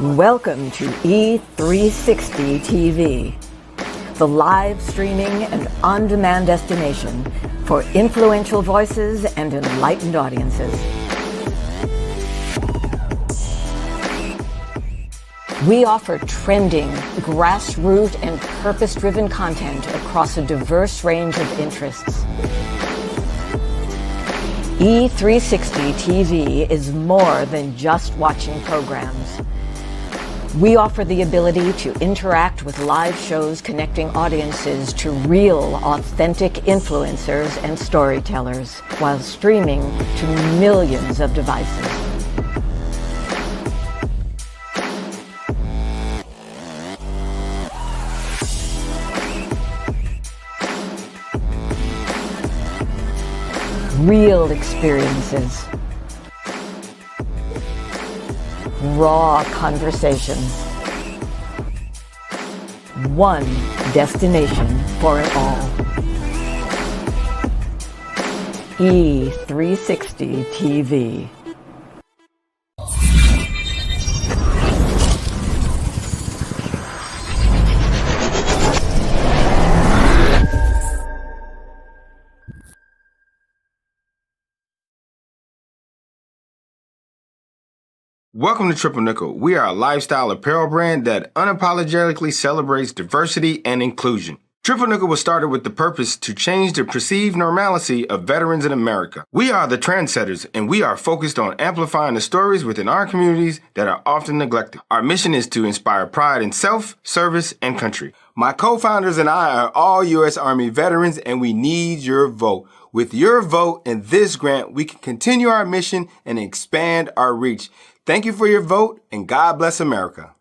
Welcome to E360 TV, the live streaming and on-demand destination for influential voices and enlightened audiences. We offer trending, grassroots, and purpose-driven content across a diverse range of interests. E360 TV is more than just watching programs. We offer the ability to interact with live shows connecting audiences to real, authentic influencers and storytellers while streaming to millions of devices. Real experiences. Raw conversations. One destination for it all. E360 TV. Welcome to Triple Nickel. We are a lifestyle apparel brand that unapologetically celebrates diversity and inclusion. Triple Nickel was started with the purpose to change the perceived normalcy of veterans in America. We are the trendsetters, and we are focused on amplifying the stories within our communities that are often neglected. Our mission is to inspire pride in self, service, and country. My co-founders and I are all U.S. Army veterans, and we need your vote. With your vote and this grant, we can continue our mission and expand our reach. Thank you for your vote, and God bless America.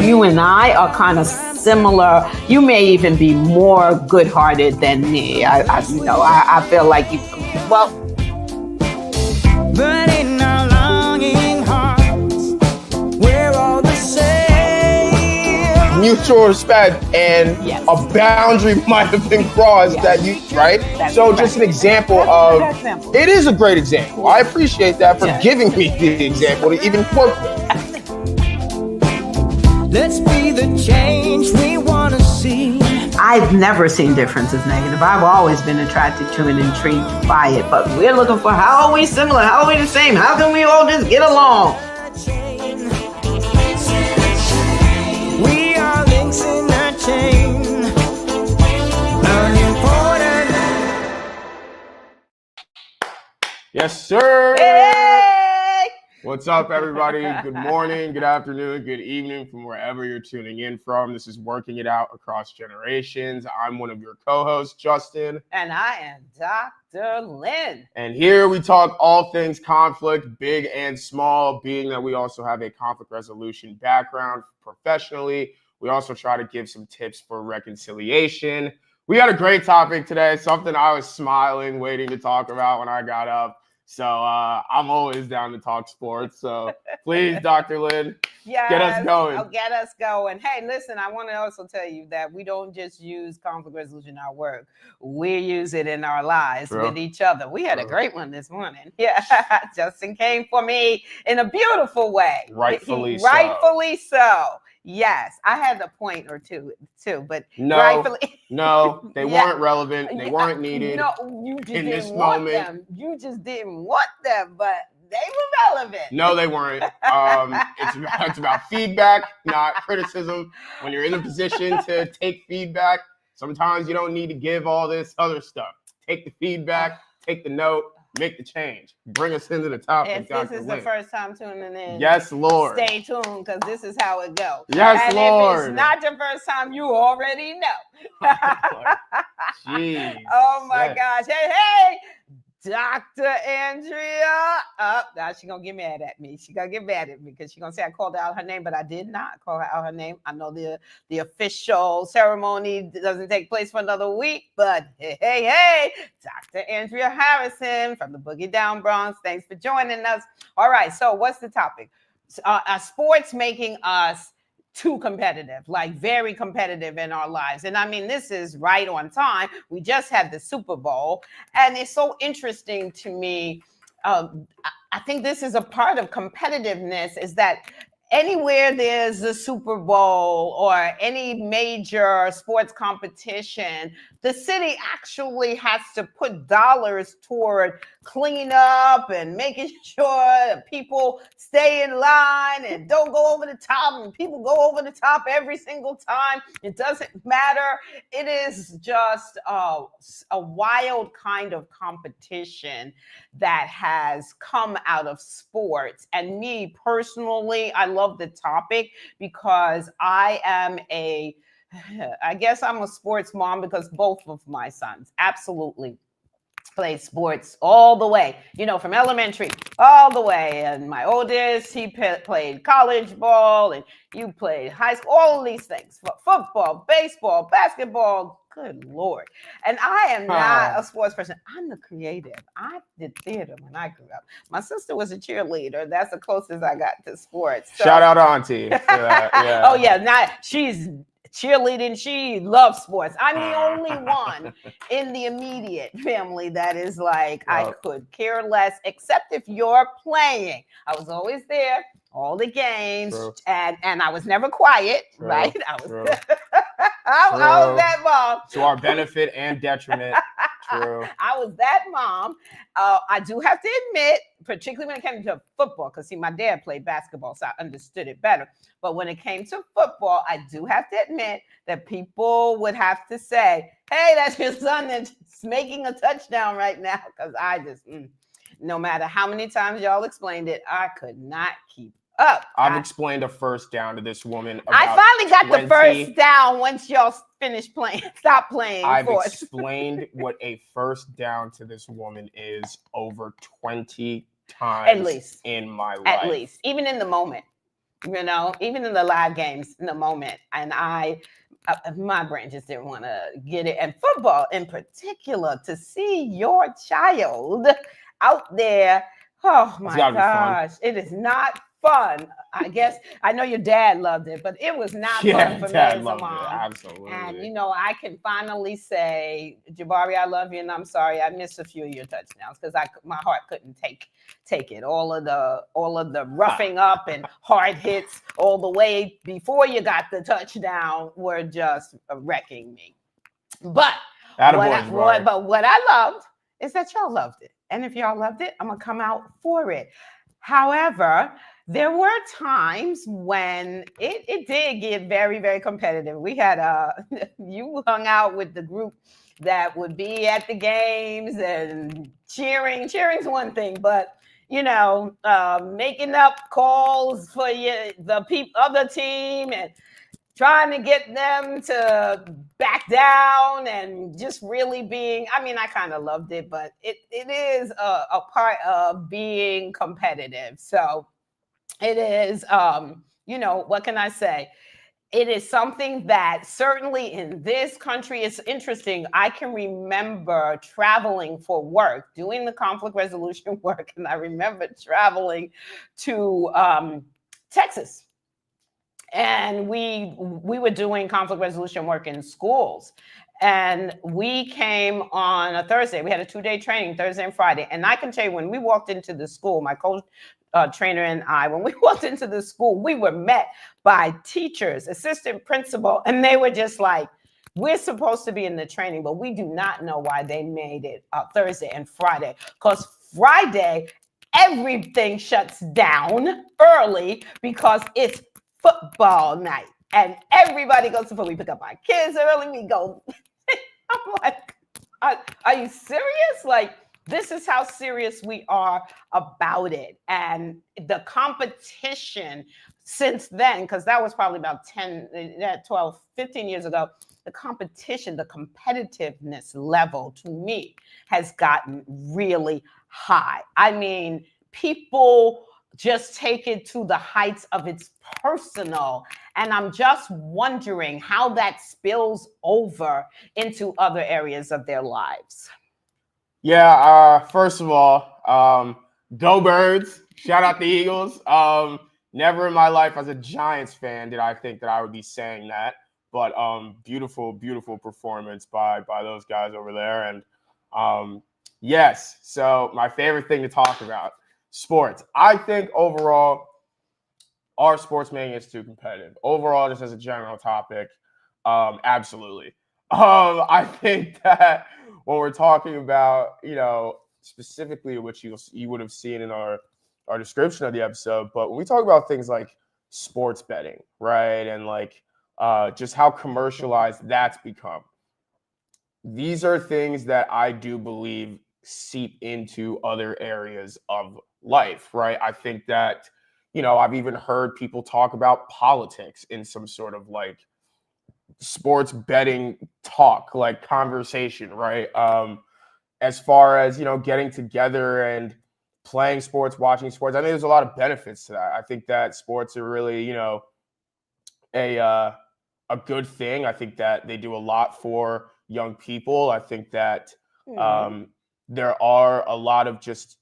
You and I are kind of similar. You may even be more good-hearted than me. I feel like you. Well, but in our longing hearts, we're all the same. Mutual respect and Yes. a boundary might have been crossed Yes. that you right. That's So correct. just an example That's a of good example. it is a great example. I appreciate that for Yes. giving me the example to even work with. Let's be the change we want to see. I've never seen differences negative. I've always been attracted to and intrigued by it. But we're looking for how are we similar? How are we the same? How can we all just get along? We are links in a chain. Unimportant. Yes, sir. Hey! What's up, everybody? Good morning, good afternoon, good evening from wherever you're tuning in from. This is Working It Out Across Generations. I'm one of your co-hosts, Justin. And I am Dr. Lynn. And here we talk all things conflict, big and small, being that we also have a conflict resolution background professionally. We also try to give some tips for reconciliation. We had a great topic today, something I was smiling, waiting to talk about when I got up. So I'm always down to talk sports. So please, Dr. Lynn, Yes. get us going. Oh, get us going. Hey, listen, I want to also tell you that we don't just use conflict resolution in our work. We use it in our lives True. with each other. We had a True. great one this morning. Yeah, Justin came for me in a beautiful way. Rightfully so. Rightfully so. Yes, I had a point or two too, but No, rightfully. No, they Yeah. weren't relevant. They weren't needed. No, you just in didn't this want moment. them. You just didn't want them, but they were relevant. No, they weren't. It's about feedback, not criticism. When you're in a position to take feedback, sometimes you don't need to give all this other stuff. Take the feedback, take the note, make the change. Bring us into the topic, If Dr. this is Lynn. the first time tuning in, Yes, Lord. stay tuned because this is how it goes. Yes, and Lord. if it's not your first time, you already know. Jeez. Oh my Yes. gosh. Hey, Dr. Andrea. Now she's going to get mad at me. She's going to get mad at me because she's going to say I called out her name, but I did not call out her name. I know the official ceremony doesn't take place for another week, but hey, Dr. Andrea Harrison from the Boogie Down Bronx. Thanks for joining us. All right, so what's the topic? Sports making us too competitive, like very competitive in our lives. And I mean, this is right on time. We just had the Super Bowl, and it's so interesting to me. I think this is a part of competitiveness, is that anywhere there's a Super Bowl or any major sports competition, the city actually has to put dollars toward cleaning up and making sure that people stay in line and don't go over the top, and people go over the top every single time. It doesn't matter. It is just a wild kind of competition that has come out of sports. And me personally, I love the topic because I guess I'm a sports mom because both of my sons absolutely played sports all the way, from elementary all the way. And my oldest, he played college ball, and you played high school, all of these things, football, baseball, basketball. Good Lord. And I am not a sports person. I'm the creative. I did theater when I grew up. My sister was a cheerleader. That's the closest I got to sports. So. Shout out to Auntie for that. Yeah. Oh, yeah. She's cheerleading. She loves sports. I'm the only one in the immediate family that is like, I could care less, except if you're playing. I was always there, all the games, and I was never quiet, right? I was that mom. To our benefit and detriment. True. I was that mom. I do have to admit, particularly when it came to football, because my dad played basketball, so I understood it better. But when it came to football, I do have to admit that people would have to say, hey, that's your son that's making a touchdown right now. Because I just, no matter how many times y'all explained it, I could not keep up. I've explained a first down to this woman. I finally got the first down once y'all finished playing. Stop playing. I've explained what a first down to this woman is over 20 times at least in my life. At least, even in the moment, even in the live games in the moment. And my brain just didn't want to get it. And football in particular, to see your child out there, oh my gosh, it is not fun. I guess I know your dad loved it, but it was not fun for me as a mom. Absolutely. And I can finally say, Jabari, I love you, and I'm sorry I missed a few of your touchdowns because my heart couldn't take it. All of the roughing up and hard hits all the way before you got the touchdown were just wrecking me. But what I loved is that y'all loved it, and if y'all loved it, I'm gonna come out for it. However, there were times when it did get very, very competitive. We had you hung out with the group that would be at the games and cheering. Cheering's one thing, but making up calls for the other team and trying to get them to back down and just really being, I kind of loved it, but it is a part of being competitive. So it is, what can I say? It is something that certainly in this country, it's interesting. I can remember traveling for work, doing the conflict resolution work. And I remember traveling to Texas. And we were doing conflict resolution work in schools. And we came on a Thursday. We had a 2-day training, Thursday and Friday. And I can tell you, when we walked into the school, my coach, trainer and I, when we walked into the school, we were met by teachers, assistant principal, and they were just like, we're supposed to be in the training, but we do not know why they made it Thursday and Friday. Because Friday, everything shuts down early because it's football night. And everybody goes to football. We pick up our kids early. We go. I'm like, are you serious? Like, this is how serious we are about it. And the competition since then, because that was probably about 12, 15 years ago, the competition, the competitiveness level to me has gotten really high. I mean, people just take it to the heights of its personal. And I'm just wondering how that spills over into other areas of their lives. Yeah, first of all, go Birds. Shout out the Eagles. Never in my life as a Giants fan did I think that I would be saying that. But beautiful, beautiful performance by those guys over there. And yes, so my favorite thing to talk about, sports. I think overall, our sports making is too competitive. Overall, just as a general topic, absolutely. I think that when we're talking about, specifically which you would have seen in our description of the episode, but when we talk about things like sports betting, right, and like just how commercialized that's become, these are things that I do believe seep into other areas of life, right? I think that, I've even heard people talk about politics in some sort of like sports betting talk, like conversation, right? As far as, getting together and playing sports, watching sports, I think there's a lot of benefits to that. I think that sports are really, a good thing. I think that they do a lot for young people. I think that there are a lot of just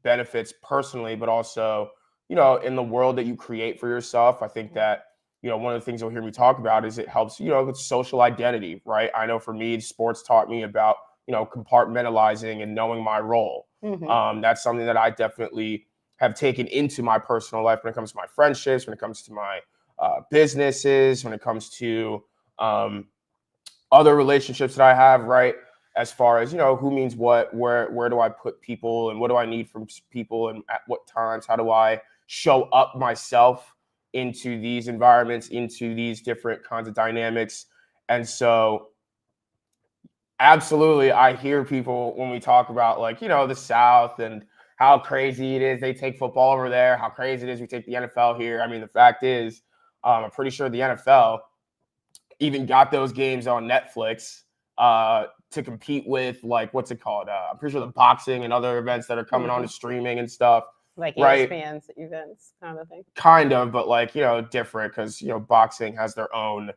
benefits personally, but also, in the world that you create for yourself. I think that, one of the things you'll hear me talk about is it helps, with social identity, right? I know for me, sports taught me about, compartmentalizing and knowing my role. That's something that I definitely have taken into my personal life when it comes to my friendships, when it comes to my businesses, when it comes to other relationships that I have, right? As far as, who means what, where do I put people and what do I need from people and at what times, how do I show up myself into these environments, into these different kinds of dynamics. And so absolutely, I hear people when we talk about like, the South and how crazy it is they take football over there, how crazy it is we take the NFL here. I mean, the fact is, I'm pretty sure the NFL even got those games on Netflix to compete with, like, what's it called? I'm pretty sure the boxing and other events that are coming on to streaming and stuff. Like right? ESPN's events kind of thing. Kind of, but like, different because, boxing has their own,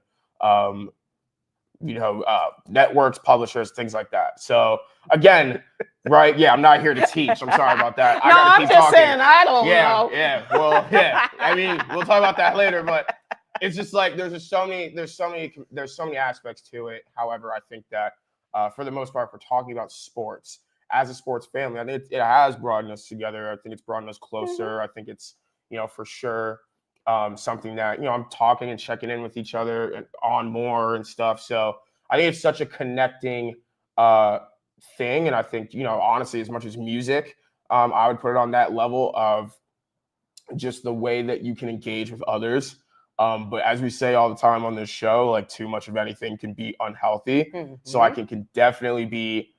networks, publishers, things like that. So again, right? Yeah, I'm not here to teach. I'm sorry about that. No, I'm just saying, I don't know. Yeah. Well, yeah. I mean, we'll talk about that later, but it's just like there's so many aspects to it. However, I think that for the most part, if we're talking about sports as a sports family, I think it has brought us together. I think it's brought us closer. I think it's, for sure something that, I'm talking and checking in with each other on more and stuff. So I think it's such a connecting thing. And I think, honestly, as much as music, I would put it on that level of just the way that you can engage with others. But as we say all the time on this show, like too much of anything can be unhealthy. So I can definitely be,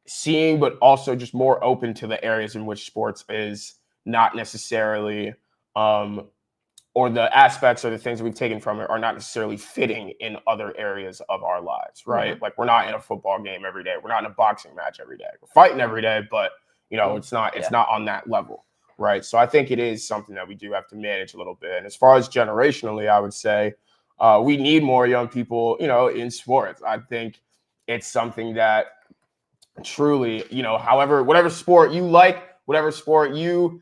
seeing, but also just more open to the areas in which sports is not necessarily, or the aspects or the things that we've taken from it are not necessarily fitting in other areas of our lives, right? Like we're not in a football game every day. We're not in a boxing match every day. We're fighting every day, but it's not on that level, right? So I think it is something that we do have to manage a little bit. And as far as generationally, I would say we need more young people, in sports. I think it's something that truly, whatever sport you like, whatever sport you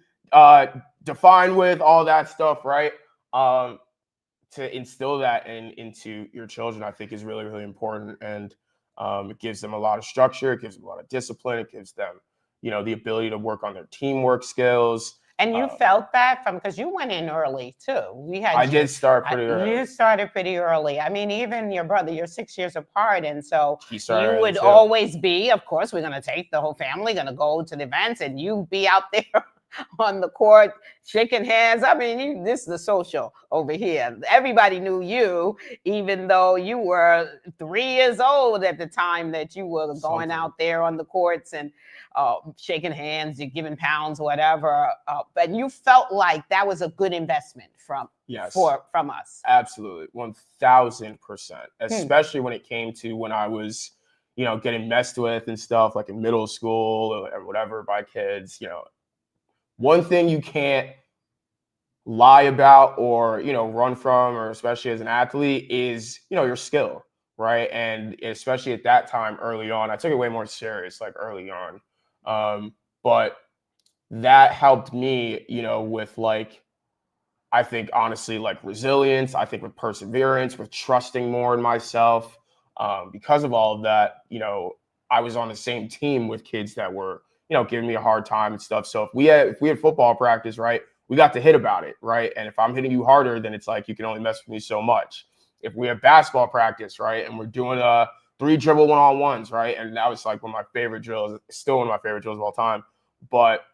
define with, all that stuff, right? To instill that into your children, I think is really, really important. And it gives them a lot of structure. It gives them a lot of discipline. It gives them, the ability to work on their teamwork skills. And you felt that because you went in early too. I did start pretty early. You started pretty early. I mean, even your brother, you're 6 years apart. And so you would too. always be, of course, we're going to take the whole family, going to go to the events and you be out there on the court, shaking hands. I mean, this is the social over here. Everybody knew you, even though you were 3 years old at the time that you were going out there on the courts and shaking hands, you're giving pounds, whatever. But you felt like that was a good investment from us. Absolutely, 1000%. Especially when it came to when I was, getting messed with and stuff like in middle school or whatever by kids. One thing you can't lie about or, run from, or especially as an athlete, is, your skill, right? And especially at that time early on, I took it way more serious, like early on. But that helped me, with like, I think honestly, like resilience, I think with perseverance, with trusting more in myself. Because of all of that, I was on the same team with kids that were, giving me a hard time and stuff. So if we had football practice, right, we got to hit about it, right? And if I'm hitting you harder, then it's like you can only mess with me so much. If we have basketball practice, right, and we're doing 3 dribble one-on-ones, right, and that was like one of my favorite drills, still one of my favorite drills of all time. But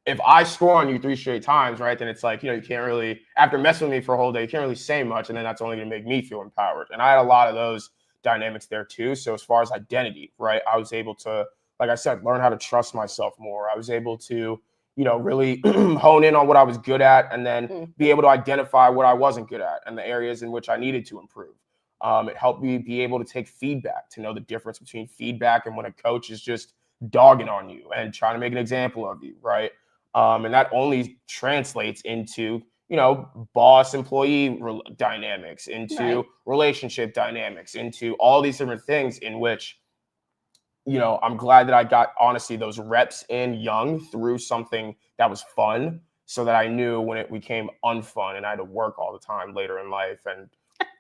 if I score on you 3 straight times, right, then it's like, you can't really, after messing with me for a whole day, you can't really say much, and then that's only going to make me feel empowered. And I had a lot of those dynamics there too. So as far as identity, right, I was able to, like I said, learn how to trust myself more. I was able to, really hone in on what I was good at, and then be able to identify what I wasn't good at and the areas in which I needed to improve. It helped me be able to take feedback, to know the difference between feedback and when a coach is just dogging on you and trying to make an example of you, right? And that only translates into, boss employee dynamics, into relationship dynamics, into all these different things in which, I'm glad that I got, honestly, those reps in young through something that was fun, so that I knew when it became unfun and I had to work all the time later in life and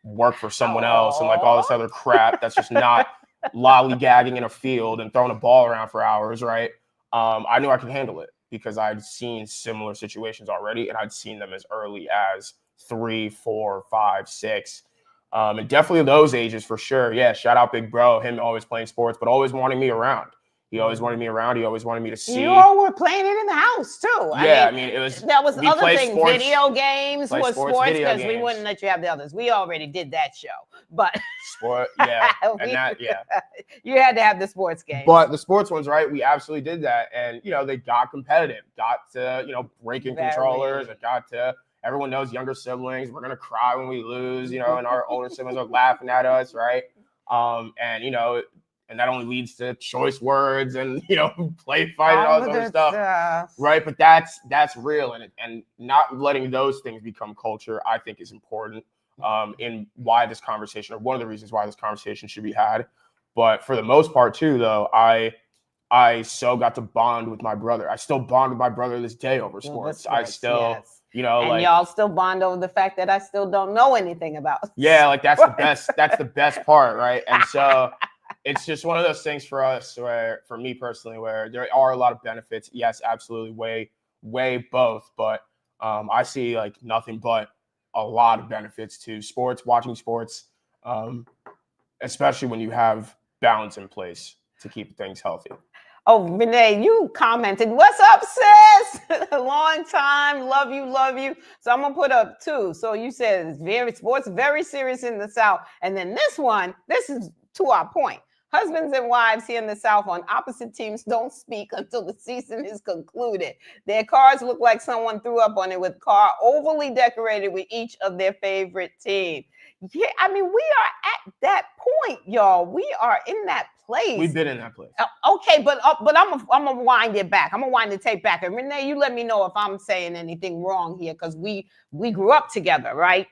work for someone else and like all this other crap that's just not lollygagging in a field and throwing a ball around for hours, right? I knew I could handle it because I'd seen similar situations already, and I'd seen them as early as 3, 4, 5, 6. And definitely those ages for sure. Yeah, shout out Big Bro, him always playing sports, but always wanting me around. He always wanted me around. He always wanted me to see. You all were playing it in the house too. Yeah, I mean it was. That was other things. Sports, video games was sports, because we games. wouldn't let you have the others. We already did that show, but sport, yeah, and that, yeah. You had to have the sports games. But the sports ones, right? We absolutely did that, and they got competitive. Got to breaking controllers. It got to. Everyone knows younger siblings. We're gonna cry when we lose, and our older siblings are laughing at us, right? And that only leads to choice words and play fight and all this other stuff, right? But that's real, and not letting those things become culture, I think, is important in why this conversation, or one of the reasons why this conversation should be had. But for the most part, too, though, I so got to bond with my brother. I still bond with my brother to this day over sports. I still. Yes. And y'all still bond over the fact that I still don't know anything about. Yeah, like that's the best. That's the best part, right? And so it's just one of those things for us, where, for me personally, where there are a lot of benefits. Yes, absolutely, way both. But I see like nothing but a lot of benefits to sports, watching sports, especially when you have balance in place to keep things healthy. Oh, Renee, you commented, "What's up, sis? Long time, love you." So I'm gonna put up 2. So you said sports very serious in the South, and then this is to our point. Husbands and wives here in the South on opposite teams don't speak until the season is concluded. Their cars look like someone threw up on it, with car overly decorated with each of their favorite team. Yeah, I mean, we are at that point, y'all. We are in that place. We've been in that place. Okay, but I'm gonna wind it back. I'm gonna wind the tape back. And Renee, you let me know if I'm saying anything wrong here, because we grew up together, right?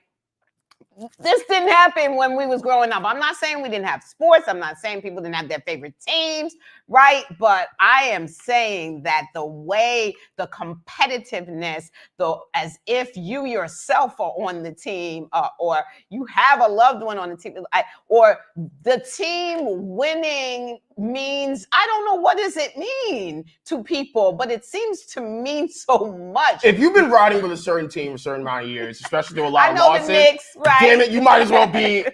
This didn't happen when we was growing up. I'm not saying we didn't have sports. I'm not saying people didn't have their favorite teams, right? But I am saying that the way, the competitiveness, as if you yourself are on the team, or you have a loved one on the team, or the team winning means, I don't know, what does it mean to people, but it seems to mean so much. If you've been riding with a certain team a certain amount of years, especially through a lot of losses, the Knicks, right? Damn it, you might as well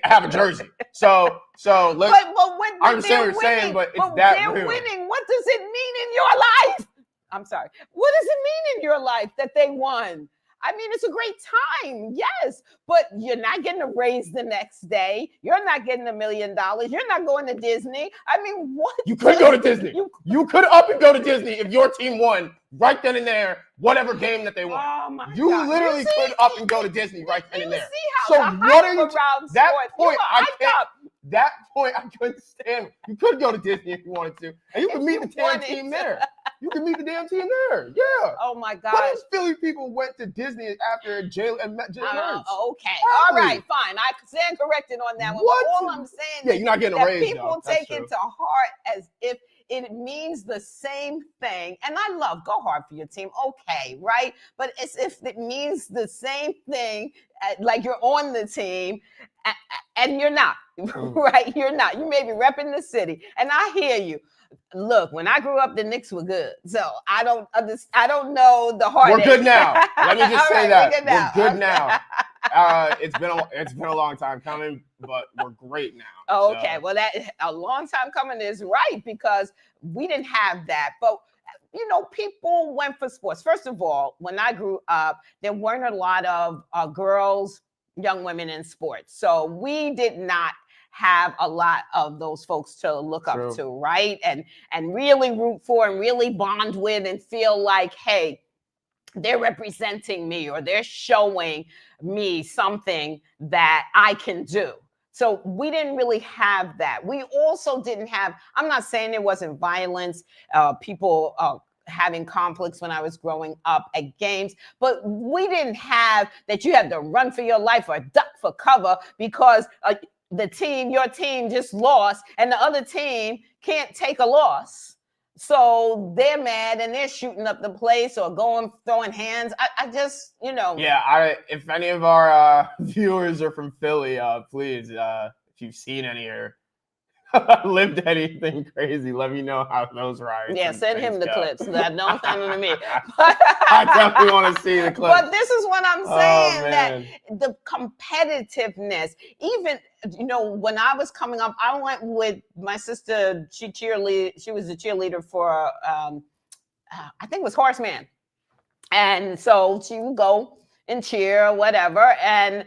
have a jersey. So let's. But when I understand what you're saying, but it's that they're real. winning. What does it mean in your life? I'm sorry. What does it mean in your life that they won? I mean, it's a great time, yes, but you're not getting a raise the next day. You're not getting $1 million. You're not going to Disney. I mean, what? You could go to Disney. You could up and go to Disney if your team won right then and there, whatever game that they won. Oh my You God. literally could up and go to Disney right then and there. See how So what are you? That sports, point, I hyped can't. up. That point, I couldn't stand. You could go to Disney if you wanted to, and you could meet the damn wanted team to. there. You could meet the damn team there. Yeah. Oh my What gosh. if Philly people went to Disney after Jalen Hurts? Okay. All Exactly. right. Fine. I stand corrected on that one. What? But all I'm saying Yeah, is you're not getting a that raise, people though. That's take true. it to heart as if it means the same thing. And I love go hard for your team. Okay, right? But it's if it means the same thing, like you're on the team, and you're not, right? You're not. You may be repping the city. And I hear you. Look, when I grew up, the Knicks were good, so I don't know the heartache. We're good now. Let me just say that we're good now. It's been a long time coming, but we're great now. Oh, okay, well, that a long time coming is right because we didn't have that, but you know, people went for sports. First of all, when I grew up, there weren't a lot of girls, young women in sports, so we did not have a lot of those folks to look True. up to, right? And really root for and really bond with and feel like, hey, they're representing me or they're showing me something that I can do. So we didn't really have that. We also didn't have, I'm not saying there wasn't violence, people having conflicts when I was growing up at games, but we didn't have that you had to run for your life or duck for cover because your team just lost and the other team can't take a loss. So they're mad and they're shooting up the place or throwing hands. I just, you know. Yeah, if any of our viewers are from Philly, please, if you've seen any or lived anything crazy, let me know how those riots. Yeah, send him the clips. Don't send them to me. I definitely want to see the clips. But this is what I'm saying, that the competitiveness, even, you know, when I was coming up, I went with my sister. She was a cheerleader for, I think it was Horseman. And so she would go and cheer or whatever. And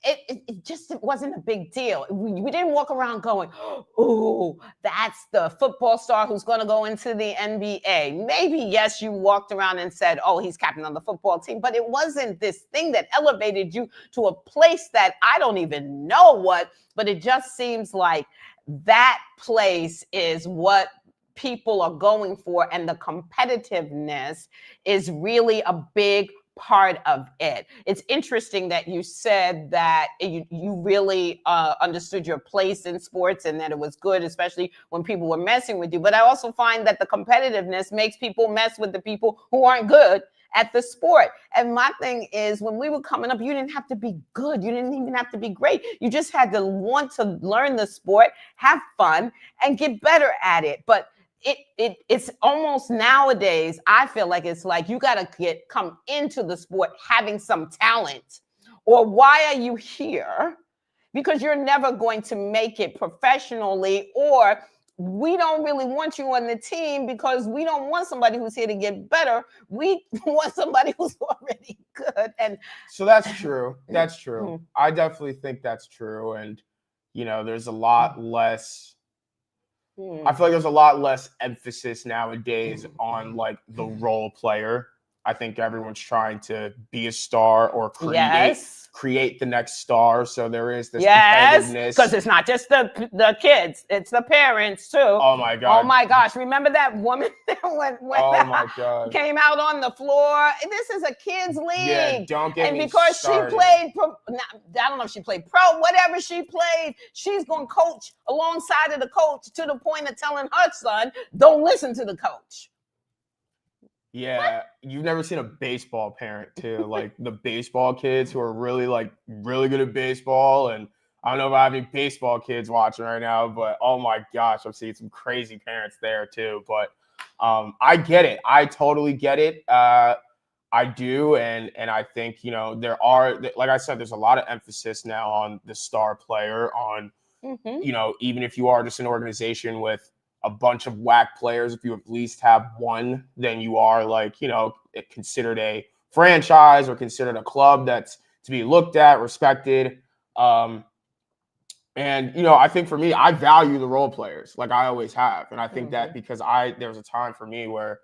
it just wasn't a big deal. We didn't walk around going, oh, that's the football star who's going to go into the NBA. Maybe, yes, you walked around and said, oh, he's captain on the football team, but it wasn't this thing that elevated you to a place that I don't even know what, but it just seems like that place is what people are going for, and the competitiveness is really a big part of it. It's interesting that you said that you really understood your place in sports and that it was good, especially when people were messing with you. But I also find that the competitiveness makes people mess with the people who aren't good at the sport. And my thing is, when we were coming up, you didn't have to be good. You didn't even have to be great. You just had to want to learn the sport, have fun, and get better at it. But it's almost nowadays, I feel like it's like you got to come into the sport having some talent, or why are you here? Because you're never going to make it professionally, or we don't really want you on the team because we don't want somebody who's here to get better. We want somebody who's already good. And so that's true. That's true. I definitely think that's true. And, you know, there's a lot less. I feel like there's a lot less emphasis nowadays on like the role player. I think everyone's trying to be a star or create the next star. So there is this competitiveness. Because it's not just the kids, it's the parents too. Oh my God. Oh my gosh. Remember that woman that came out on the floor? This is a kids league. Yeah, don't get and me because started. she played I don't know if she played pro, whatever she played, she's going to coach alongside of the coach to the point of telling her son, don't listen to the coach. Yeah, you've never seen a baseball parent too, like the baseball kids who are really good at baseball. And I don't know if I have any baseball kids watching right now, but oh my gosh, I'm seeing some crazy parents there too. But I get it. I totally get it. I do. And I think, you know, there are, like I said, there's a lot of emphasis now on the star player, on, you know, even if you are just an organization with a bunch of whack players. If you at least have one, then you are like, considered a franchise or considered a club that's to be looked at, respected. And, I think for me, I value the role players like I always have. And I think that because there was a time for me where,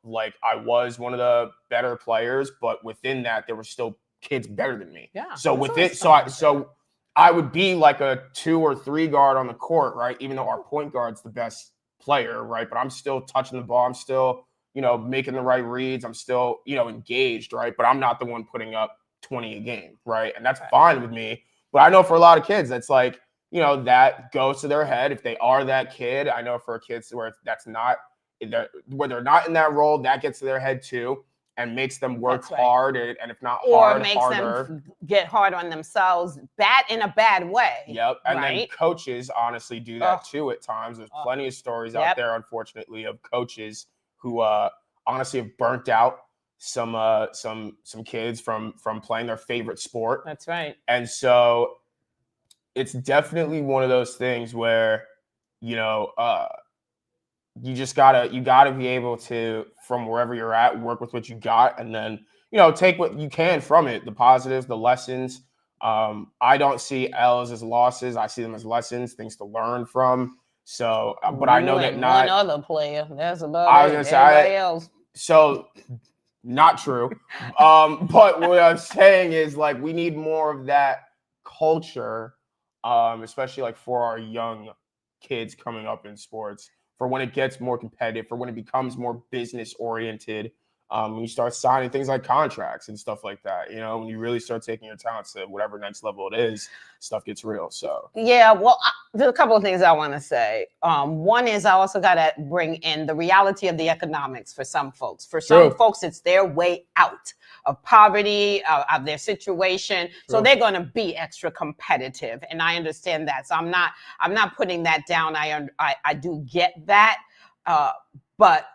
like I was one of the better players, but within that, there were still kids better than me. Yeah. So I would be like a 2 or 3 guard on the court, right? Even though our point guard's the best player, right? But I'm still touching the ball. I'm still, making the right reads. I'm still, engaged, right? But I'm not the one putting up 20 a game, right? And that's fine with me. But I know for a lot of kids, that's like, that goes to their head. If they are that kid, I know for kids where where they're not in that role, that gets to their head too. And makes them work hard, and if not hard, or makes harder. them get hard on themselves, in a bad way. Yep, and then coaches honestly do that too at times. There's plenty of stories out there, unfortunately, of coaches who honestly have burnt out some kids from playing their favorite sport. That's right. And so it's definitely one of those things where you just gotta be able to, from wherever you're at, work with what you got, and then take what you can from it, the positives, the lessons. I don't see L's as losses. I see them as lessons, things to learn from. So, but I know that not one other player. That's about I was gonna say everybody else. So, not true. But what I'm saying is, like, we need more of that culture, especially like for our young kids coming up in sports. For when it gets more competitive, for when it becomes more business oriented, when you start signing things like contracts and stuff like that, when you really start taking your talents to whatever next level it is, stuff gets real. So yeah, well, there's a couple of things I want to say. One is I also got to bring in the reality of the economics for some folks. For some folks, it's their way out of poverty, of their situation. So they're going to be extra competitive. And I understand that. So I'm not putting that down. I do get that. But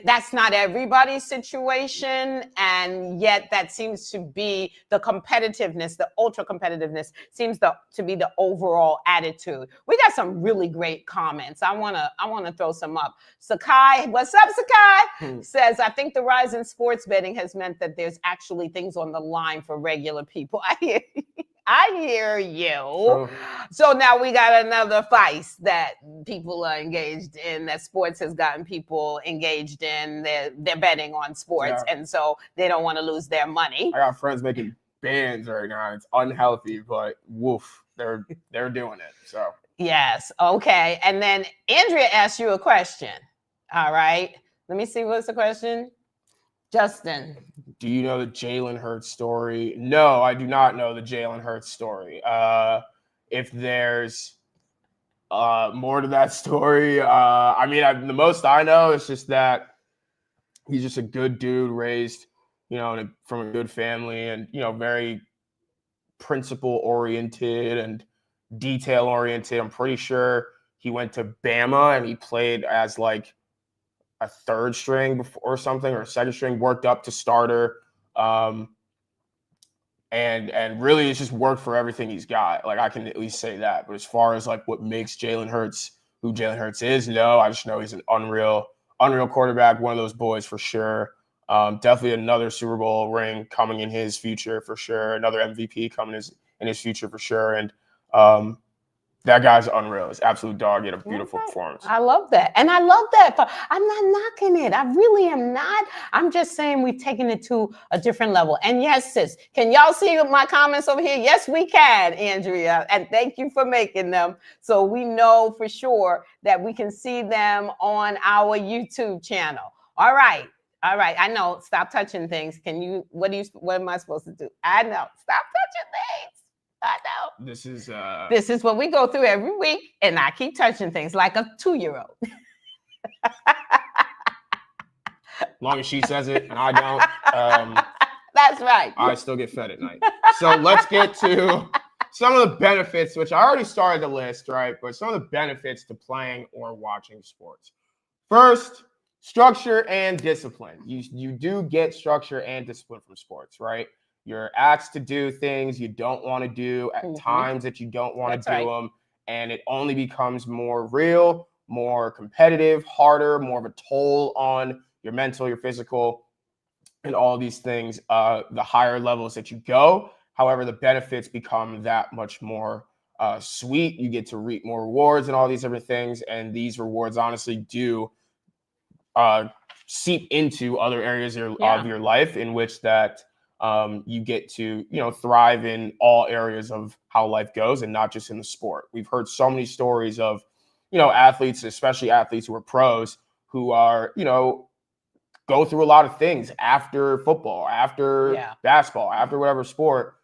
that's not everybody's situation. And yet that seems to be the competitiveness, the ultra competitiveness seems to be the overall attitude. We got some really great comments. I want to throw some up. Sakai, what's up, Sakai? Says, I think the rise in sports betting has meant that there's actually things on the line for regular people. I hear you. So now we got another vice that people are engaged in, that sports has gotten people engaged in. They're betting on sports, and so they don't want to lose their money. I got friends making bands right now. It's unhealthy, but woof, they're doing it. So yes, okay. And then Andrea asked you a question. All right, let me see. What's the question? Justin. Do you know the Jalen Hurts story? No, I do not know the Jalen Hurts story. If there's more to that story, the most I know is just that he's just a good dude, raised, from a good family, and very principle oriented and detail oriented. I'm pretty sure he went to Bama and he played as like a third string before or something, or a second string, worked up to starter. And really it's just worked for everything he's got. Like, I can at least say that. But as far as like what makes Jalen Hurts who Jalen Hurts is, no, I just know he's an unreal quarterback, one of those boys for sure. Definitely another Super Bowl ring coming in his future for sure. Another MVP coming in his future for sure. And that guy's unreal. It's absolute dog. He had a beautiful performance. I love that. And I love that. But I'm not knocking it. I really am not. I'm just saying we've taken it to a different level. And yes, sis, can y'all see my comments over here? Yes, we can, Andrea. And thank you for making them. So we know for sure that we can see them on our YouTube channel. All right. I know. Stop touching things. What am I supposed to do? I know. Stop touching things. I know. This is what we go through every week, and I keep touching things like a 2-year-old. As long as she says it and I don't. That's right. I still get fed at night. So let's get to some of the benefits, which I already started to list, right? But some of the benefits to playing or watching sports. First, structure and discipline. You do get structure and discipline from sports, right? You're asked to do things you don't want to do at times that you don't want to do them. And it only becomes more real more competitive, harder, more of a toll on your mental, your physical, and all these things, the higher levels that you go. However, the benefits become that much more sweet. You get to reap more rewards and all these different things. And these rewards honestly do seep into other areas of your life in which that you get to, thrive in all areas of how life goes and not just in the sport. We've heard so many stories of, athletes, especially athletes who are pros, who are, go through a lot of things after football, after basketball, after whatever sport,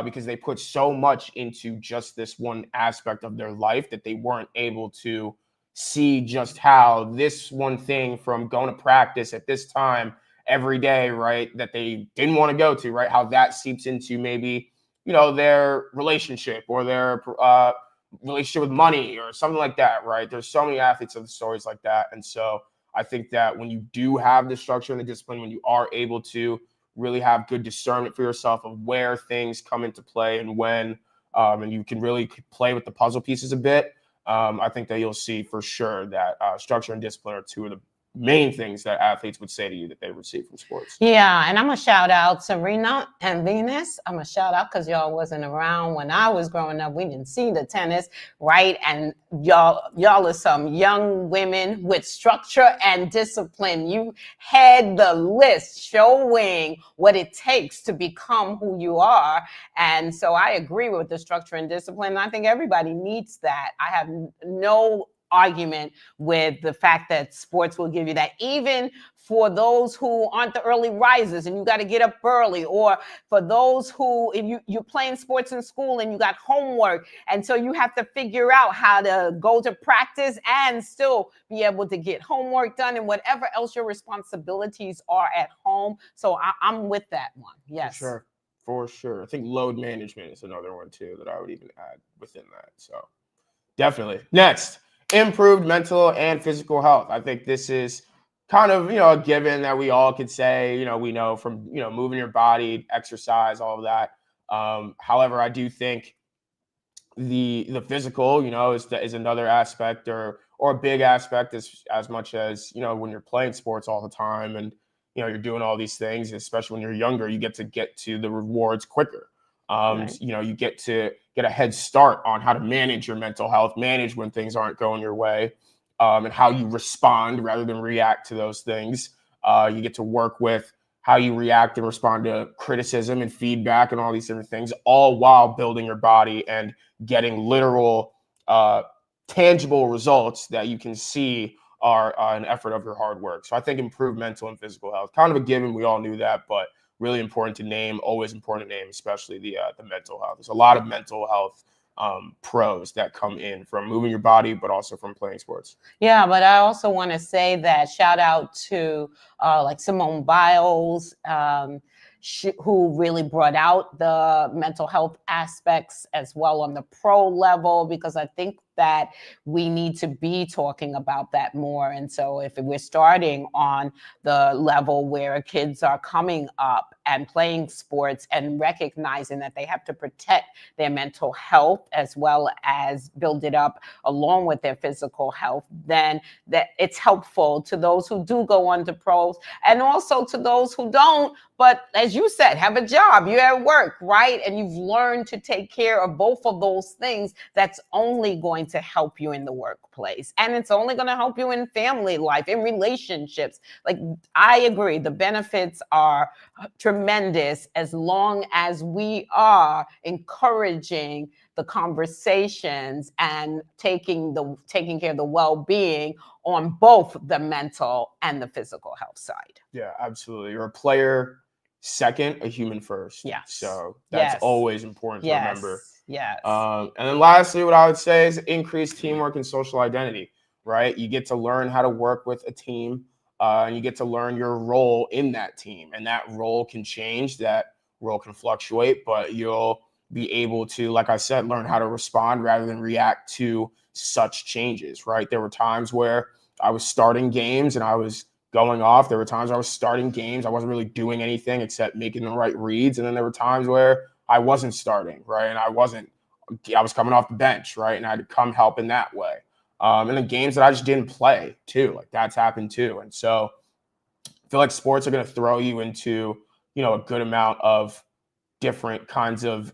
because they put so much into just this one aspect of their life that they weren't able to see just how this one thing from going to practice at this time every day, right, that they didn't want to go to, right, how that seeps into maybe, their relationship or their relationship with money or something like that, right? There's so many athletes of stories like that. And so I think that when you do have the structure and the discipline, when you are able to really have good discernment for yourself of where things come into play and when, and you can really play with the puzzle pieces a bit, I think that you'll see for sure that structure and discipline are two of the main things that athletes would say to you that they receive from sports. Yeah, and I'm gonna shout out Serena and Venus. I'm gonna shout out because y'all wasn't around when I was growing up. We didn't see the tennis, right? And y'all are some young women with structure and discipline. You had the list showing what it takes to become who you are. And so I agree with the structure and discipline. I think everybody needs that. I have no argument with the fact that sports will give you that, even for those who aren't the early risers and you got to get up early, or for those who, if you're playing sports in school and you got homework, and so you have to figure out how to go to practice and still be able to get homework done and whatever else your responsibilities are at home. So I'm with that one. Yes. For sure. I think load management is another one too that I would even add within that. So definitely. Next, improved mental and physical health. I think this is kind of, a given that we all could say, we know from, moving your body, exercise, all of that. However, I do think the physical, is another aspect or a big aspect as much as, when you're playing sports all the time and, you're doing all these things, especially when you're younger, you get to the rewards quicker. Right. You get to get a head start on how to manage your mental health, manage when things aren't going your way, and how you respond rather than react to those things. You get to work with how you react and respond to criticism and feedback and all these different things, all while building your body and getting literal, tangible results that you can see are an effort of your hard work. So I think improved mental and physical health, kind of a given. We all knew that, but really important to name, always important to name, especially the mental health. There's a lot of mental health pros that come in from moving your body, but also from playing sports. Yeah, but I also want to say that shout out to like Simone Biles, who really brought out the mental health aspects as well on the pro level, because I think that we need to be talking about that more. And so if we're starting on the level where kids are coming up and playing sports and recognizing that they have to protect their mental health as well as build it up along with their physical health, then that it's helpful to those who do go on to pros and also to those who don't. But as you said, have a job, you're at work, right? And you've learned to take care of both of those things. That's only going to help you in the workplace. And it's only going to help you in family life, in relationships. Like, I agree, the benefits are tremendous as long as we are encouraging the conversations and taking care of the well-being on both the mental and the physical health side. Yeah, absolutely. You're a player second, a human first. Yes. So that's always important to remember. Yes. And then lastly, what I would say is increased teamwork and social identity, right? You get to learn how to work with a team, and you get to learn your role in that team. And that role can change, that role can fluctuate, but you'll be able to, like I said, learn how to respond rather than react to such changes, right? There were times where I was starting games and I was going off. There were times I was starting games. I wasn't really doing anything except making the right reads. And then there were times where I wasn't starting, right? And I was coming off the bench, right? And I had to come help in that way. And the games that I just didn't play too, like that's happened too. And so I feel like sports are going to throw you into, a good amount of different kinds of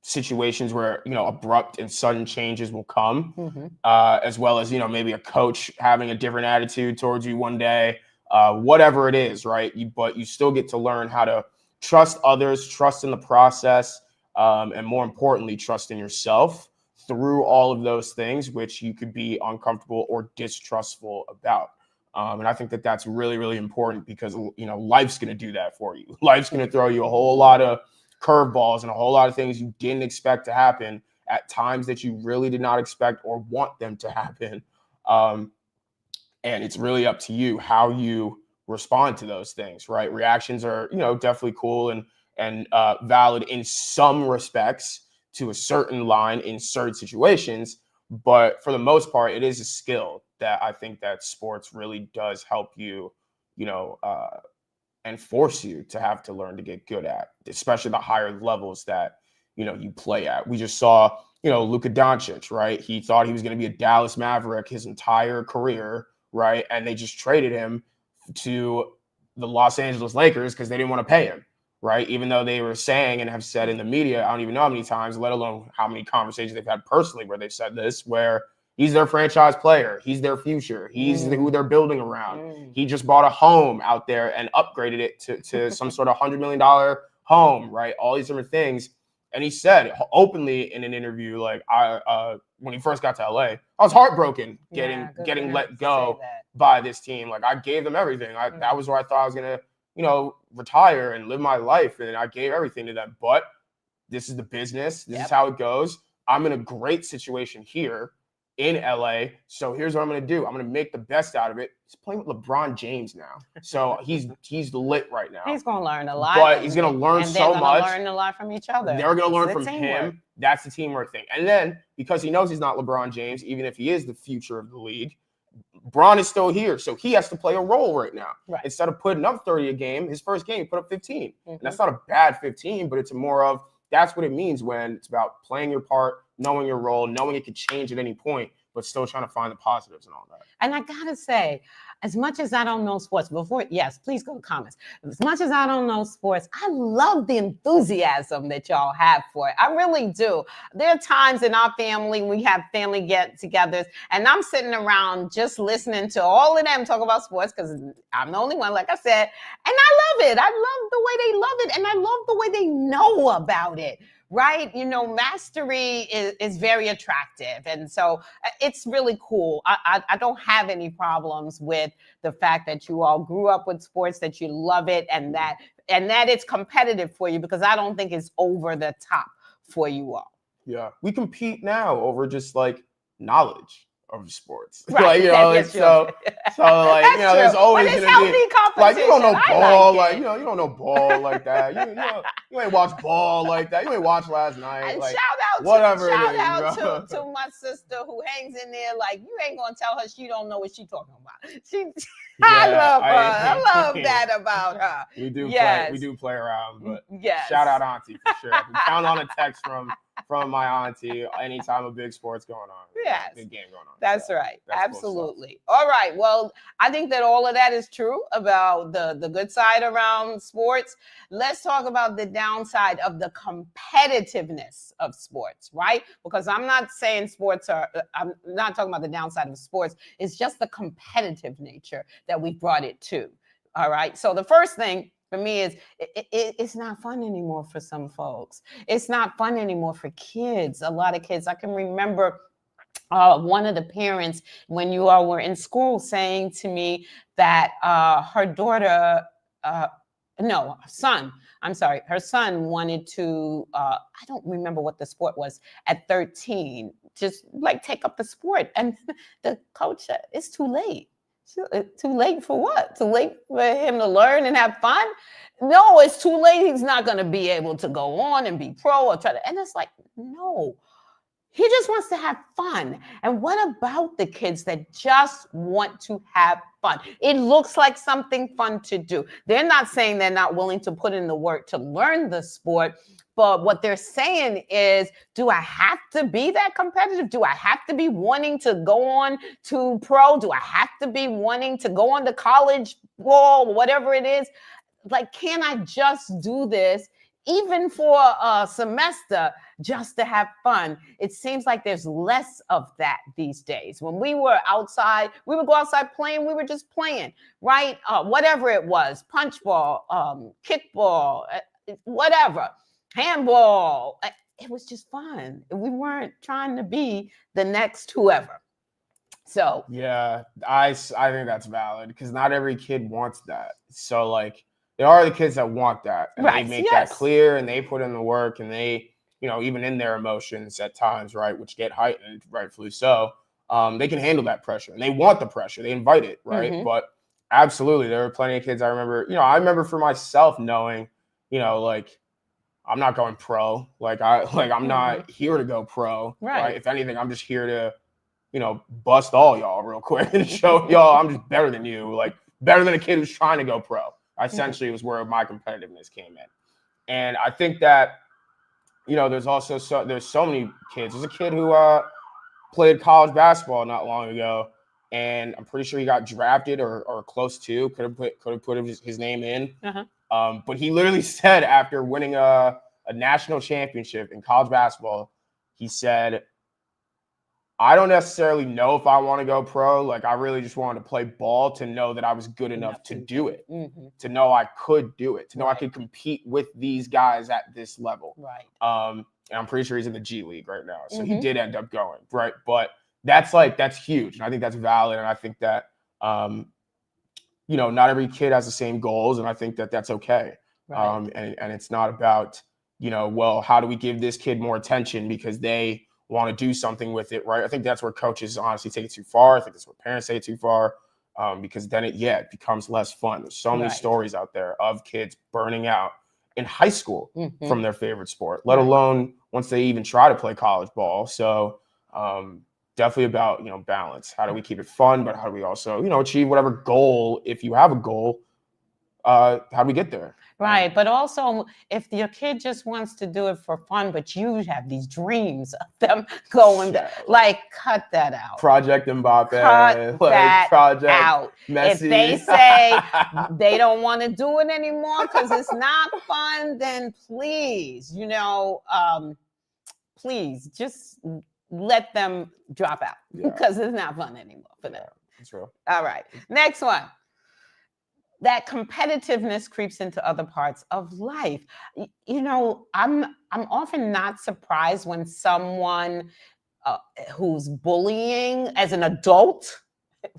situations where, abrupt and sudden changes will come, as well as, maybe a coach having a different attitude towards you one day, whatever it is, right? But you still get to learn how to trust others, trust in the process, and more importantly, trust in yourself through all of those things, which you could be uncomfortable or distrustful about. And I think that that's really, really important because, life's going to do that for you. Life's going to throw you a whole lot of curveballs and a whole lot of things you didn't expect to happen at times that you really did not expect or want them to happen. And it's really up to you how you respond to those things, right? Reactions are, definitely cool and valid in some respects to a certain line in certain situations. But for the most part, it is a skill that I think that sports really does help you, and force you to have to learn to get good at, especially the higher levels that, you play at. We just saw, Luka Doncic, right? He thought he was going to be a Dallas Maverick his entire career, right? And they just traded him to the Los Angeles Lakers because they didn't want to pay him, right? Even though they were saying and have said in the media, I don't even know how many times, let alone how many conversations they've had personally where they've said this, where he's their franchise player. He's their future. He's who they're building around. He just bought a home out there and upgraded it to some sort of $100 million home, right? All these different things. And he said openly in an interview, like, when he first got to LA, I was heartbroken getting let go by this team. Like, I gave them everything. That was where I thought I was going to, retire and live my life. And I gave everything to them. But this is the business. This is how it goes. I'm in a great situation here in LA. So here's what I'm going to do. I'm going to make the best out of it. He's playing with LeBron James now. So he's lit right now. He's going to learn a lot. But he's going to learn so much. And they're going to learn a lot from each other. They're going to learn from him. That's the teamwork thing. And then because he knows he's not LeBron James, even if he is the future of the league, Bron is still here. So he has to play a role right now. Right. Instead of putting up 30 a game, his first game, he put up 15. And that's not a bad 15, but it's more of that's what it means when it's about playing your part, knowing your role, knowing it could change at any point, but still trying to find the positives and all that. And I gotta say, as much as I don't know sports, yes, please go to comments. As much as I don't know sports, I love the enthusiasm that y'all have for it. I really do. There are times in our family, we have family get-togethers, and I'm sitting around just listening to all of them talk about sports because I'm the only one, like I said, and I love it. I love the way they love it, and I love the way they know about it. Right? Mastery is very attractive. And so it's really cool. I don't have any problems with the fact that you all grew up with sports, that you love it, and that it's competitive for you, because I don't think it's over the top for you all. Yeah. We compete now over just like knowledge of sports. Right. So there's always going to be like, you don't know ball, you don't know ball like that. You ain't watch ball like that. You ain't watch last night. And like, shout out to my sister who hangs in there. Like, you ain't gonna tell her she don't know what she's talking about. I love her. I love that about her. We do play around, but shout out Auntie for sure. We count on a text from my auntie anytime a big sport's going on. Yes. Big game going on. That's right. Absolutely. Cool. All right. Well, I think that all of that is true about the good side around sports. Let's talk about the downside of the competitiveness of sports, right? Because I'm not saying I'm not talking about the downside of sports. It's just the competitive nature that we brought it to. All right. So the first thing for me is it's not fun anymore for some folks. It's not fun anymore for kids. A lot of kids. I can remember one of the parents, when you all were in school, saying to me that her daughter, her son wanted to, I don't remember what the sport was, at 13, just like take up the sport. And the coach said, it's too late. Too late for what? Too late for him to learn and have fun? No, it's too late. He's not going to be able to go on and be pro or try to. And it's like, no, He just wants to have fun. And what about the kids that just want to have fun? It looks like something fun to do. They're not saying they're not willing to put in the work to learn the sport, but what they're saying is, do I have to be that competitive? Do I have to be wanting to go on to pro? Do I have to be wanting to go on to college ball, whatever it is? Like, can I just do this even for a semester just to have fun? It seems like there's less of that these days. When we were outside, we would go outside playing, we were just playing, right? Whatever it was, punch ball, kickball, whatever, handball. It was just fun. We weren't trying to be the next whoever. So yeah, I think that's valid because not every kid wants that. So like, there are the kids that want that, and right, they make yes. that clear, and they put in the work, and they, even in their emotions at times, right, which get heightened, rightfully so, they can handle that pressure, and they want the pressure, they invite it, right? Mhm. But absolutely, there were plenty of kids I remember for myself knowing, like, I'm not going pro, I'm not here to go pro, right? If anything, I'm just here to, bust all y'all real quick and show y'all I'm just better than you, like better than a kid who's trying to go pro. Essentially, was where my competitiveness came in. And I think that, there's also there's so many kids. There's a kid who played college basketball not long ago, and I'm pretty sure he got drafted or close to, could have put his name in. But he literally said after winning a national championship in college basketball, he said, I don't necessarily know if I want to go pro. Like, I really just wanted to play ball to know that I was good enough to do it, to know I could do it, to know I could compete with these guys at this level. Right. And I'm pretty sure he's in the G League right now. So he did end up going, right? But that's huge. And I think that's valid. And I think that, not every kid has the same goals. And I think that that's okay. Right. And it's not about, well, how do we give this kid more attention because they want to do something with it, right? I think that's where coaches honestly take it too far. I think that's where parents take it too far, because then it becomes less fun. There's so many stories out there of kids burning out in high school from their favorite sport, let alone once they even try to play college ball. So definitely about, balance. How do we keep it fun, but how do we also, achieve whatever goal, if you have a goal, how do we get there? Right. But also, if your kid just wants to do it for fun, but you have these dreams of them going, cut that out. Project Mbappe. Cut that Project out. Messi. If they say they don't want to do it anymore because it's not fun, then please, please just let them drop out because it's not fun anymore for them. That's real. All right. Next one. That competitiveness creeps into other parts of life. I'm often not surprised when someone who's bullying as an adult,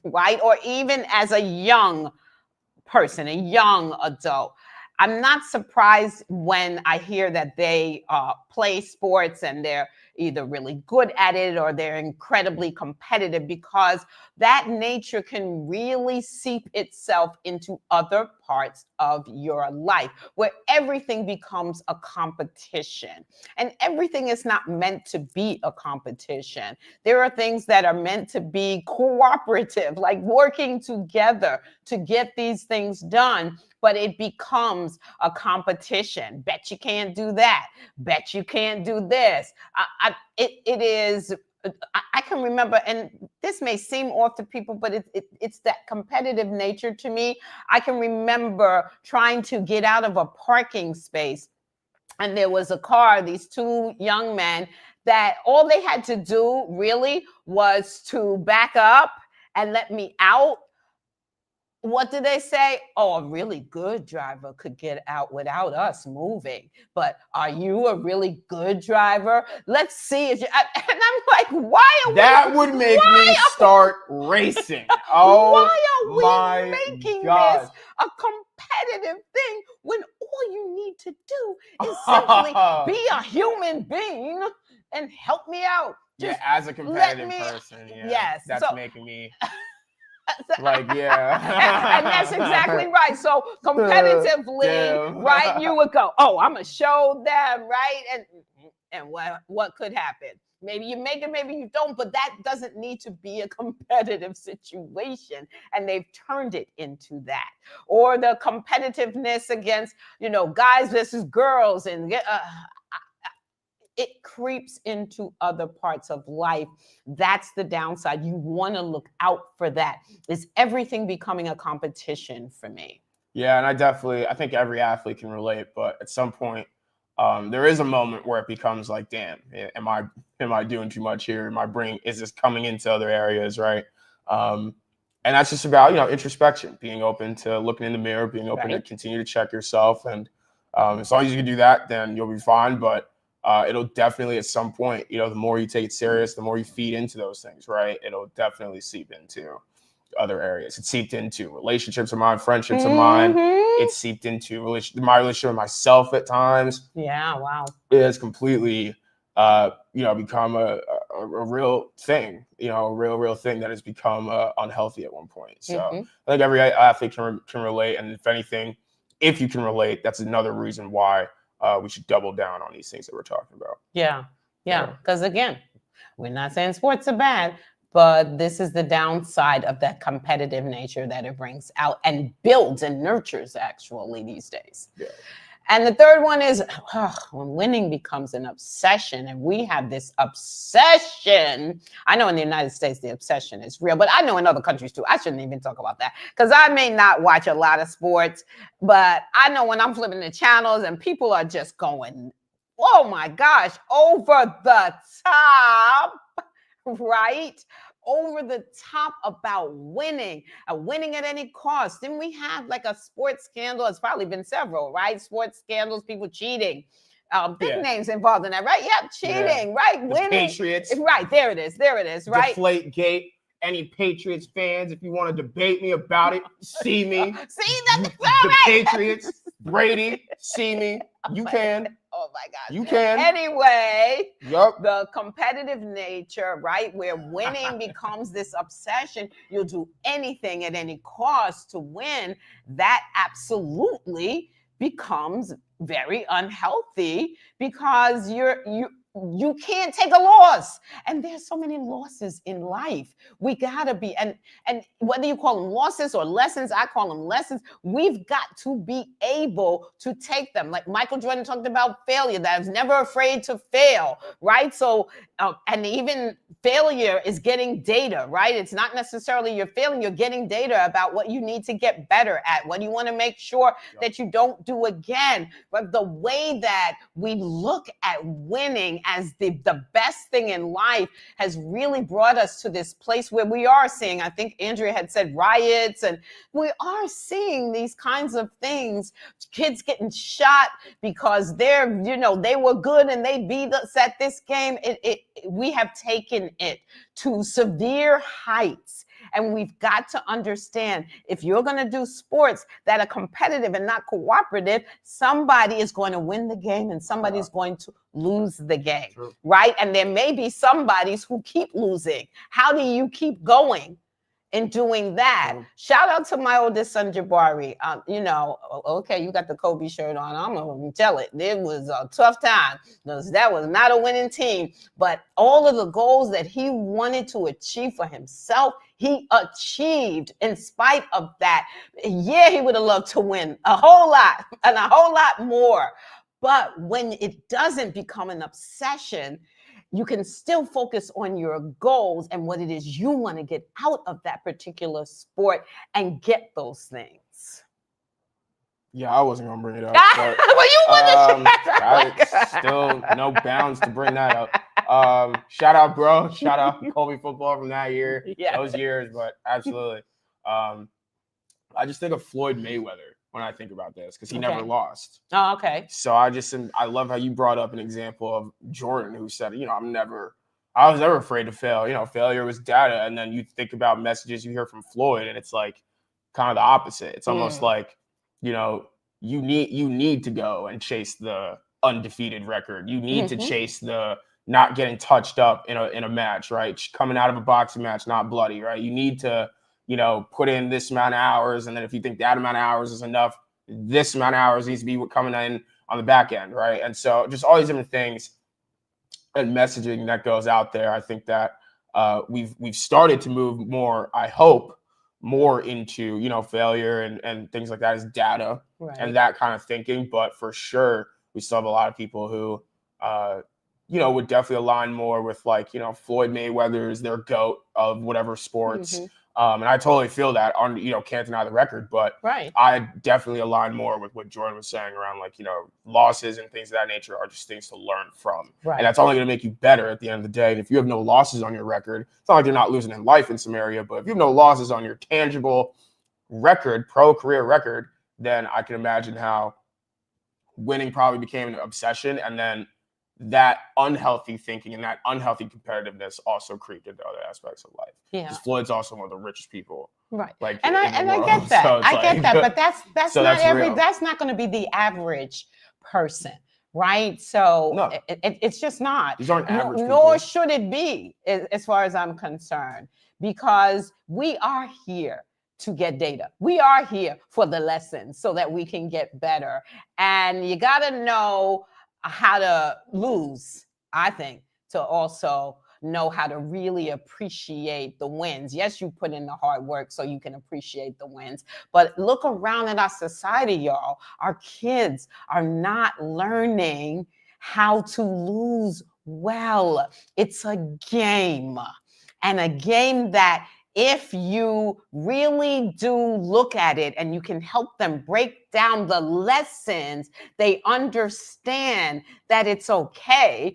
right, or even as a young person, a young adult. I'm not surprised when I hear that they play sports and they're either really good at it or they're incredibly competitive, because that nature can really seep itself into other parts of your life where everything becomes a competition. And everything is not meant to be a competition. There are things that are meant to be cooperative, like working together to get these things done. But it becomes a competition. Bet you can't do that. Bet you can't do this. It is. I can remember, and this may seem off to people, but it's that competitive nature to me. I can remember trying to get out of a parking space, and there was a car, these two young men, that all they had to do really was to back up and let me out. What did they say? Oh, a really good driver could get out without us moving. But are you a really good driver? Let's see if you. And I'm like, why are that would make me start racing. Oh, why are we making this a competitive thing when all you need to do is simply be a human being and help me out? Just as a competitive person, yes, that's making me. And that's exactly right. So competitively, right, you would go, oh, I'm gonna show them, right? And what could happen? Maybe you make it, maybe you don't, but that doesn't need to be a competitive situation. And they've turned it into that. Or the competitiveness against, guys versus girls. And it creeps into other parts of life. That's the downside. You want to look out for that. Is everything becoming a competition for me? Yeah, and I think every athlete can relate, but at some point, there is a moment where it becomes like, damn, am I doing too much here? Is this coming into other areas, right? And that's just about, introspection, being open to looking in the mirror, being open to continue to check yourself. And as long as you can do that, then you'll be fine. But it'll definitely at some point, the more you take it serious, the more you feed into those things, right? It'll definitely seep into other areas. It seeped into relationships of mine, friendships of mine. It seeped into my relationship with myself at times. Yeah, wow. It has completely, become a real thing, a real thing that has become unhealthy at one point. So I think every athlete can relate. And if anything, if you can relate, that's another reason why we should double down on these things that we're talking about. Yeah. Because again, we're not saying sports are bad, but this is the downside of that competitive nature that it brings out and builds and nurtures actually these days. Yeah. And the third one is when winning becomes an obsession, and we have this obsession. I know in the United States, the obsession is real, but I know in other countries too. I shouldn't even talk about that because I may not watch a lot of sports, but I know when I'm flipping the channels and people are just going, oh my gosh, over the top, right? Over the top about winning at any cost. Then we have like a sports scandal. It's probably been several, right? Sports scandals, people cheating. Big names involved in that, right? Yep, cheating, right? The Winning. Patriots. Right, there it is, right? Deflate Gate. Any Patriots fans, if you want to debate me about it, see me. See, that's the Patriots, Brady, see me. You can. Oh my God. You can. Anyway, Yup. The competitive nature, right? Where winning becomes this obsession. You'll do anything at any cost to win. That absolutely becomes very unhealthy because you can't take a loss. And there's so many losses in life. We gotta be, and whether you call them losses or lessons, I call them lessons, we've got to be able to take them. Like Michael Jordan talked about failure, that I was never afraid to fail, right? So, and even failure is getting data, right? It's not necessarily you're failing, you're getting data about what you need to get better at, what you wanna make sure that you don't do again. But the way that we look at winning as the best thing in life has really brought us to this place where we are seeing, I think Andrea had said riots, and we are seeing these kinds of things, kids getting shot because they were good and they beat us at this game. We have taken it to severe heights. And we've got to understand, if you're going to do sports that are competitive and not cooperative, somebody is going to win the game and somebody's going to lose the game, right? And there may be somebodies who keep losing. How do you keep going in doing that? Shout out to my oldest son, Jabari. Okay, you got the Kobe shirt on. I'm going to tell it. It was a tough time. That was not a winning team. But all of the goals that he wanted to achieve for himself, he achieved in spite of that. Yeah, he would have loved to win a whole lot and a whole lot more. But when it doesn't become an obsession, you can still focus on your goals and what it is you want to get out of that particular sport and get those things. Yeah, I wasn't going to bring it up. But, well, you want to still no bounds to bring that up. Shout out, bro. Shout out Kobe football from that year, those years, but absolutely. I just think of Floyd Mayweather when I think about this because he never lost. Oh, okay. So I love how you brought up an example of Jordan, who said, I was never afraid to fail. Failure was data. And then you think about messages you hear from Floyd, and it's like kind of the opposite. It's almost like, you need to go and chase the undefeated record. You need to chase the not getting touched up in a match, right? Coming out of a boxing match, not bloody, right? You need to, put in this amount of hours. And then if you think that amount of hours is enough, this amount of hours needs to be coming in on the back end, right? And so just all these different things. messaging that goes out there. I think that we've started to move more, I hope, more into, failure and things like that as data and that kind of thinking. But for sure, we still have a lot of people who, would definitely align more with like, Floyd Mayweather is their GOAT of whatever sports. And I totally feel that on, can't deny the record, but I definitely align more with what Jordan was saying around like, losses and things of that nature are just things to learn from. And that's only going to make you better at the end of the day. And if you have no losses on your record, it's not like you're not losing in life in some area, but if you have no losses on your tangible record, pro career record, then I can imagine how winning probably became an obsession. And then that unhealthy thinking and that unhealthy competitiveness also creeped into other aspects of life. Because Floyd's also one of the richest people. Like, and I get that. So I get that, but that's so not that's real. that's not going to be the average person, right? So No. it's just not. These aren't average nor people. should it be, as far as I'm concerned, because we are here to get data. We are here for the lessons so that we can get better. And you got to know how to lose, I think, to also know how to really appreciate the wins. Yes, you put in the hard work so you can appreciate the wins, but look around at our society, y'all. Our kids are not learning how to lose well. It's a game, and a game that if you really do look at it and you can help them break down the lessons, they understand that it's okay.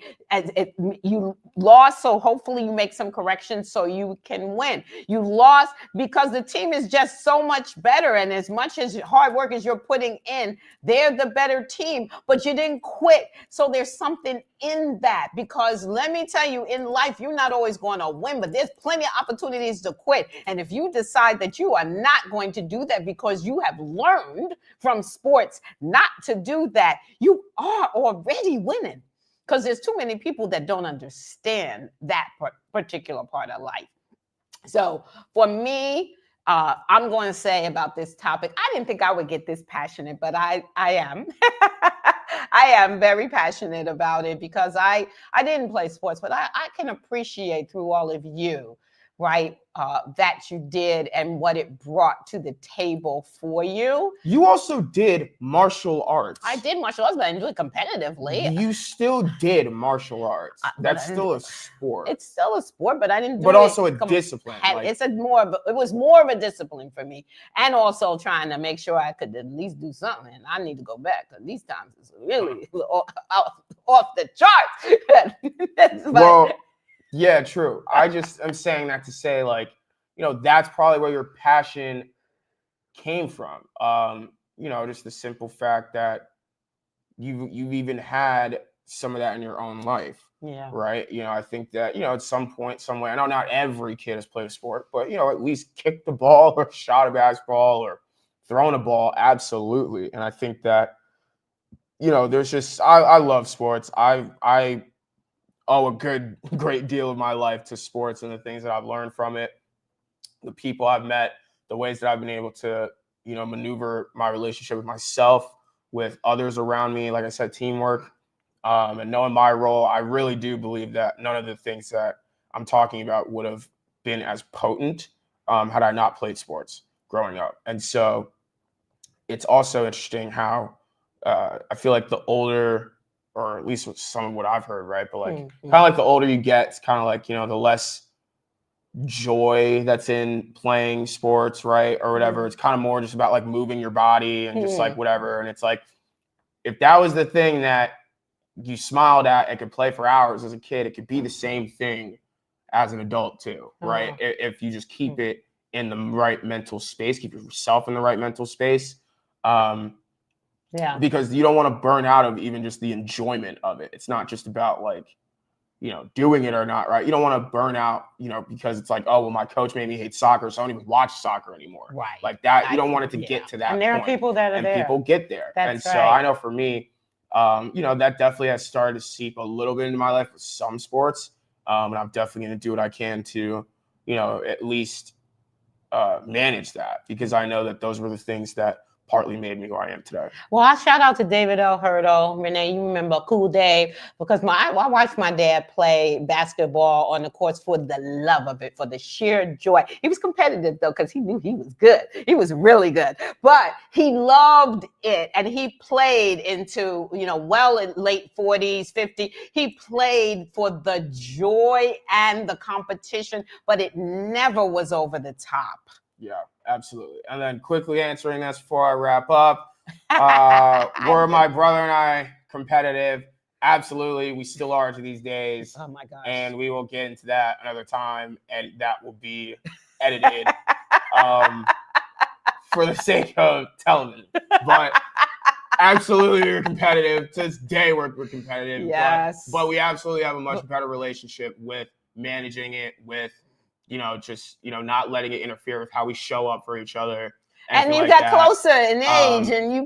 You lost, so hopefully you make some corrections so you can win. You lost because the team is just so much better, and as much as hard work as you're putting in, they're the better team, but you didn't quit. So there's something in that, because let me tell you, in life, you're not always going to win, but there's plenty of opportunities to quit. And if you decide that you are not going to do that because you have learned from sports not to do that, you are already winning, because there's too many people that don't understand that particular part of life. So for me, I'm going to say about this topic, I didn't think I would get this passionate, but I am. I am very passionate about it because I didn't play sports, but I can appreciate through all of you, right, that you did and what it brought to the table for you. You also did martial arts. I did martial arts, but I didn't do it competitively. You still did martial arts. That's still a sport. It's still a sport, but I didn't do it. But also a discipline. It was more of a discipline for me, and also trying to make sure I could at least do something. And I need to go back because these times it's really off the charts. Well, yeah, true. I'm saying that to say, like, that's probably where your passion came from. Just the simple fact that you've even had some of that in your own life. Yeah. Right. I think that, at some point, some way, I know not every kid has played a sport, but, at least kicked the ball or shot a basketball or thrown a ball. Absolutely. And I think that, there's just, I love sports. I owe a great deal of my life to sports and the things that I've learned from it, the people I've met, the ways that I've been able to, maneuver my relationship with myself, with others around me. Like I said, teamwork, and knowing my role. I really do believe that none of the things that I'm talking about would have been as potent had I not played sports growing up. And so it's also interesting how I feel like the older, or at least some of what I've heard, right? But like kind of like the older you get, it's kind of like, the less joy that's in playing sports, right? Or whatever. It's kind of more just about like moving your body and just like whatever. And it's like, if that was the thing that you smiled at and could play for hours as a kid, it could be the same thing as an adult too, right? If you just keep it in the right mental space, keep yourself in the right mental space. Because you don't want to burn out of even just the enjoyment of it. It's not just about like, doing it or not, right? You don't want to burn out, because it's like, oh, well, my coach made me hate soccer, so I don't even watch soccer anymore. Right. Like that, you don't want it to get to that And there point. are people that are and there. people get there. That's so I know for me, that definitely has started to seep a little bit into my life with some sports. And I'm definitely going to do what I can to, at least manage that, because I know that those were the things that partly made me who I am today. Well, I shout out to David L. Hurtle. Renee, you remember Cool Dave, because I watched my dad play basketball on the courts for the love of it, for the sheer joy. He was competitive, though, because he knew he was good. He was really good. But he loved it, and he played into, well in late 40s, 50. He played for the joy and the competition, but it never was over the top. Yeah, absolutely. And then quickly answering this before I wrap up, were my brother and I competitive? Absolutely. We still are to these days. Oh my gosh. And we will get into that another time, and that will be edited for the sake of television. But absolutely, we're competitive. To this day, we're competitive. Yes. But we absolutely have a much better relationship with managing it, with not letting it interfere with how we show up for each other. And you got closer in age, and you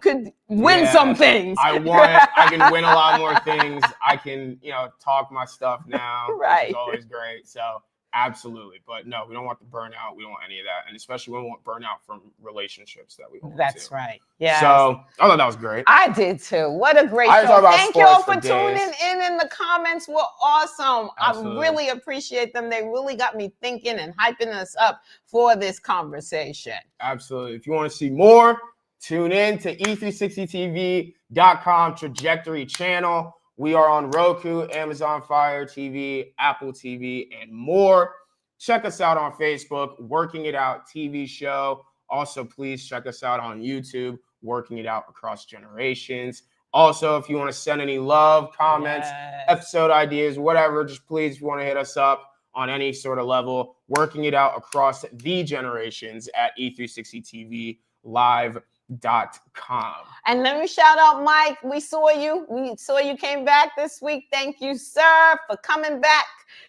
could win some things. I can win a lot more things. I can, talk my stuff now, right. Which is always great. So absolutely. But no, we don't want the burnout. We don't want any of that. And especially we don't want burnout from relationships that we hold That's to. right. Yeah. So I thought that was great. I did too. What a great show. Thank you all for tuning in. The comments were awesome. Absolutely. I really appreciate them. They really got me thinking and hyping us up for this conversation. Absolutely. If you want to see more, tune in to e360tv.com trajectory channel. We are on Roku, Amazon Fire TV, Apple TV, and more. Check us out on Facebook, Working It Out TV show. Also, please check us out on YouTube, Working It Out Across Generations. Also, if you want to send any love, comments, episode ideas, whatever, just please, if you want to hit us up on any sort of level, Working It Out Across the Generations at E360TV Live.com. And let me shout out Mike. We saw you came back this week. Thank you, sir, for coming back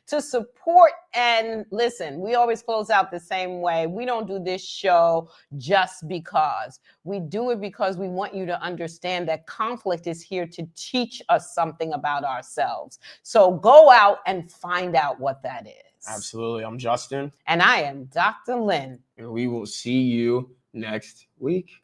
to support. And listen, we always close out the same way. We don't do this show just because. We do it because we want you to understand that conflict is here to teach us something about ourselves. So go out and find out what that is. Absolutely. I'm Justin. And I am Dr. Lynn. And we will see you next week.